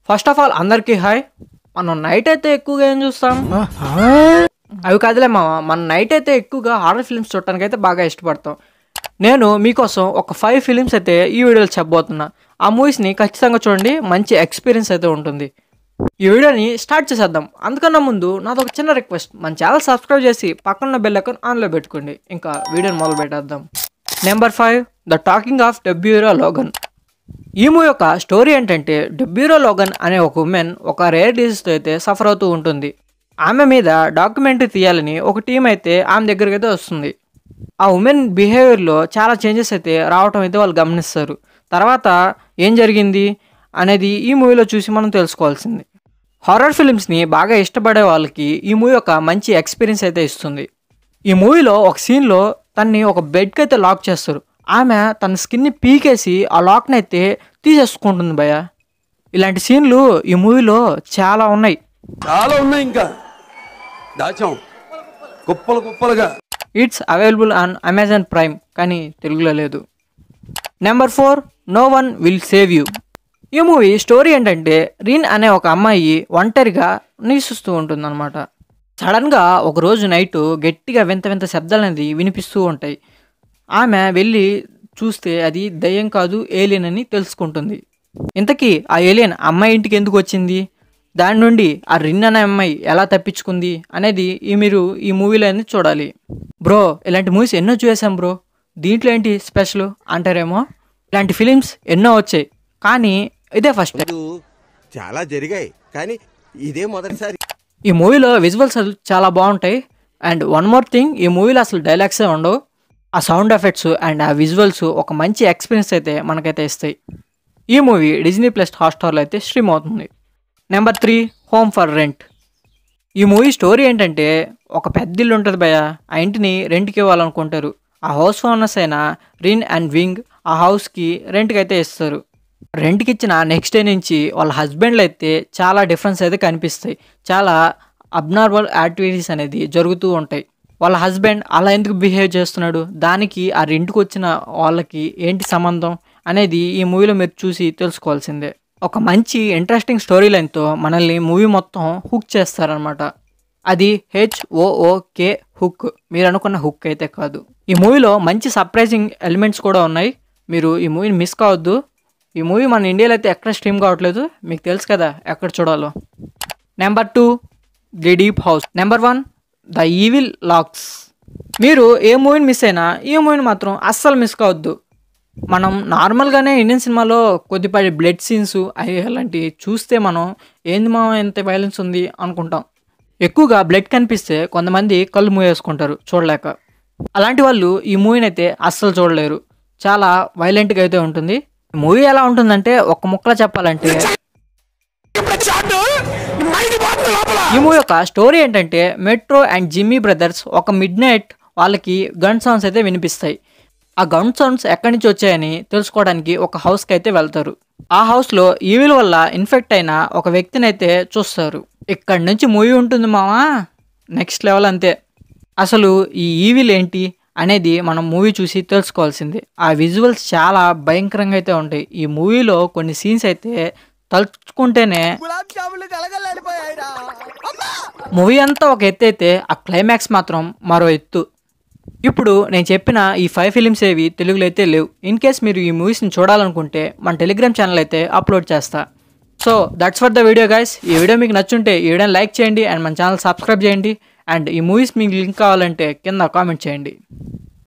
First of all అందరికీ hi. మనం night అయితే ఎక్కువగా ఏం చూస్తాం? అవి కాదులే మామ, మన నైట్ అయితే ఎక్కువగా హారర్ ఫిల్మ్స్ చూడటానికి అయితే బాగా ఇష్టపడతాం. నేను మీకోసం ఒక 5 ఫిలిమ్స్ అయితే ఈ వీడియోలో చెప్పబోతున్నా. ఆ మూవీస్ని ఖచ్చితంగా చూడండి, మంచి ఎక్స్పీరియన్స్ అయితే ఉంటుంది. ఈ వీడియోని స్టార్ట్ చేసేద్దాం. అందుకన్నా ముందు నాది ఒక చిన్న రిక్వెస్ట్, మన ఛానల్ సబ్స్క్రైబ్ చేసి పక్కన బెల్ ఐకాన్ ఆన్లో పెట్టుకోండి. ఇంకా వీడియోని మొదలు పెట్టేద్దాం. Number 5, the talking of Deborah Logan. ఈ మూవీ యొక్క స్టోరీ ఏంటంటే, డెబ్యూరా లోగన్ అనే ఒక ఉమెన్ ఒక రేర్ డిసీజ్తో అయితే సఫర్ అవుతూ ఉంటుంది. ఆమె మీద డాక్యుమెంటరీ తీయాలని ఒక టీం అయితే ఆమె దగ్గరికి అయితే వస్తుంది. ఆ ఉమెన్ బిహేవియర్లో చాలా చేంజెస్ అయితే రావటం అయితే వాళ్ళు గమనిస్తారు. తర్వాత ఏం జరిగింది అనేది ఈ మూవీలో చూసి మనం తెలుసుకోవాల్సింది. హారర్ ఫిలిమ్స్ని బాగా ఇష్టపడే వాళ్ళకి ఈ మూవీ ఒక మంచి ఎక్స్పీరియన్స్ అయితే ఇస్తుంది. ఈ మూవీలో ఒక సీన్లో తన్ని ఒక బెడ్కి అయితే లాక్ చేస్తారు. ఆమె తన స్కిన్ని పీకేసి ఆ లాక్ని అయితే తీసేసుకుంటుంది భయ్య. ఇలాంటి సీన్లు ఈ మూవీలో చాలా ఉన్నాయి. ఇంకా దాచాం కుప్పలు కుప్పలుగా. It's available on Amazon Prime, కానీ తెలుగులో లేదు. Number 4, no one will save you. ఈ మూవీ స్టోరీ ఏంటంటే, రీన్ అనే ఒక అమ్మాయి ఒంటరిగా నివసిస్తూ ఉంటుందన్నమాట. సడన్గా ఒకరోజు నైటు గట్టిగా వింత వింత శబ్దాలు అనేది వినిపిస్తూ ఉంటాయి. ఆమె వెళ్ళి చూస్తే అది దయ్యం కాదు, ఏలియన్ అని తెలుసుకుంటుంది. ఇంతకీ ఆ ఏలియన్ అమ్మాయి ఇంటికి ఎందుకు వచ్చింది, దాని నుండి ఆ రిన్ అనే అమ్మాయి ఎలా తప్పించుకుంది అనేది మీరు ఈ మూవీలో అనేది చూడాలి. బ్రో, ఇలాంటి మూవీస్ ఎన్నో చూసాం బ్రో, దీంట్లో ఏంటి స్పెషల్ అంటారేమో. ఇలాంటి ఫిలిమ్స్ ఎన్నో వచ్చాయి, కానీ ఇదే ఫస్ట్ టైం. చాలా జరిగాయి కానీ ఇదే మొదటిసారి. ఈ మూవీలో విజువల్స్ చాలా బాగుంటాయి. అండ్ వన్ మోర్ థింగ్, ఈ మూవీలో అసలు డైలాగ్సే ఉండవు. ఆ సౌండ్ ఎఫెక్ట్స్ అండ్ ఆ విజువల్స్ ఒక మంచి ఎక్స్పీరియన్స్ అయితే మనకైతే ఇస్తాయి. ఈ మూవీ డిజ్నీ ప్లస్ హాట్స్టార్లో అయితే స్ట్రీమ్ అవుతుంది. Number 3, home for rent. ఈ మూవీ స్టోరీ ఏంటంటే, ఒక పెద్ద ఇల్లు ఉంటుంది భయ, ఆ ఇంటిని రెంట్కి ఇవ్వాలనుకుంటారు. ఆ హౌస్ ఓనర్స్ అయిన రిన్ అండ్ వింగ్ ఆ హౌస్కి రెంట్కి అయితే ఇస్తారు. రెంట్కి ఇచ్చిన నెక్స్ట్ డే నుంచి వాళ్ళ హస్బెండ్లు అయితే చాలా డిఫరెన్స్ అయితే కనిపిస్తాయి. చాలా అబ్నార్మల్ యాక్టివిటీస్ అనేది జరుగుతూ ఉంటాయి. వాళ్ళ హస్బెండ్ అలా ఎందుకు బిహేవ్ చేస్తున్నాడు, దానికి ఆ రెంట్కి వచ్చిన వాళ్ళకి ఏంటి సంబంధం అనేది ఈ మూవీలో మీరు చూసి తెలుసుకోవాల్సిందే. ఒక మంచి ఇంట్రెస్టింగ్ స్టోరీ లైన్తో మనల్ని మూవీ మొత్తం హుక్ చేస్తారనమాట. అది HOOK హుక్, మీరు అనుకున్న హుక్ అయితే కాదు. ఈ మూవీలో మంచి సర్ప్రైజింగ్ ఎలిమెంట్స్ కూడా ఉన్నాయి. మీరు ఈ మూవీని మిస్ కావద్దు. ఈ మూవీ మన ఇండియాలో అయితే ఎక్కడ స్ట్రీమ్ కావట్లేదు, మీకు తెలుసు కదా ఎక్కడ చూడాలో. Number 2, the deep house. Number 1, the evil locks. మీరు ఏ మూవీని మిస్ అయినా ఈ మూవీని మాత్రం అస్సలు మిస్ కావద్దు. మనం నార్మల్గానే ఇండియన్ సినిమాలో కొద్దిపాటి బ్లడ్ సీన్స్ అలాంటివి చూస్తే మనం ఏంది మా ఎంత వైలెన్స్ ఉంది అనుకుంటాం. ఎక్కువగా బ్లడ్ కనిపిస్తే కొంతమంది కళ్ళు మూయేసుకుంటారు చూడలేక. అలాంటి వాళ్ళు ఈ మూవీని అయితే అస్సలు చూడలేరు, చాలా వైలెంట్గా అయితే ఉంటుంది. మూవీ ఎలా ఉంటుందంటే, ఒక్క ముక్కలో చెప్పాలంటే, ఈ మూవీ యొక్క స్టోరీ ఏంటంటే, మెట్రో అండ్ జిమ్మీ బ్రదర్స్ ఒక మిడ్ నైట్ వాళ్ళకి గన్ సౌండ్స్ అయితే వినిపిస్తాయి. ఆ గన్ సౌండ్స్ ఎక్కడి నుంచి వచ్చాయని తెలుసుకోవడానికి ఒక హౌస్కి అయితే వెళ్తారు. ఆ హౌస్లో ఈవిల్ వల్ల ఇన్ఫెక్ట్ అయిన ఒక వ్యక్తిని అయితే చూస్తారు. ఇక్కడి నుంచి మూవీ ఉంటుంది మామా, నెక్స్ట్ లెవెల్ అంతే. అసలు ఈ ఈవిల్ ఏంటి అనేది మనం మూవీ చూసి తెలుసుకోవాల్సింది. ఆ విజువల్స్ చాలా భయంకరంగా అయితే ఉంటాయి. ఈ మూవీలో కొన్ని సీన్స్ అయితే తలుచుకుంటేనే మూవీ అంతా ఒక ఎత్తు అయితే, ఆ క్లైమాక్స్ మాత్రం మరో ఎత్తు. ఇప్పుడు నేను చెప్పిన ఈ 5 ఫిలిమ్స్ ఏవి తెలుగులో అయితే లేవు. ఇన్ కేస్ మీరు ఈ మూవీస్ని చూడాలనుకుంటే మన టెలిగ్రామ్ ఛానల్ అయితే అప్లోడ్ చేస్తా. So that's for the video guys. ఈ వీడియో మీకు నచ్చుంటే ఈ వీడియోని లైక్ చేయండి అండ్ మన ఛానల్ సబ్స్క్రైబ్ చేయండి. అండ్ ఈ మూవీస్ మీకు లింక్ కావాలంటే కింద కామెంట్ చేయండి.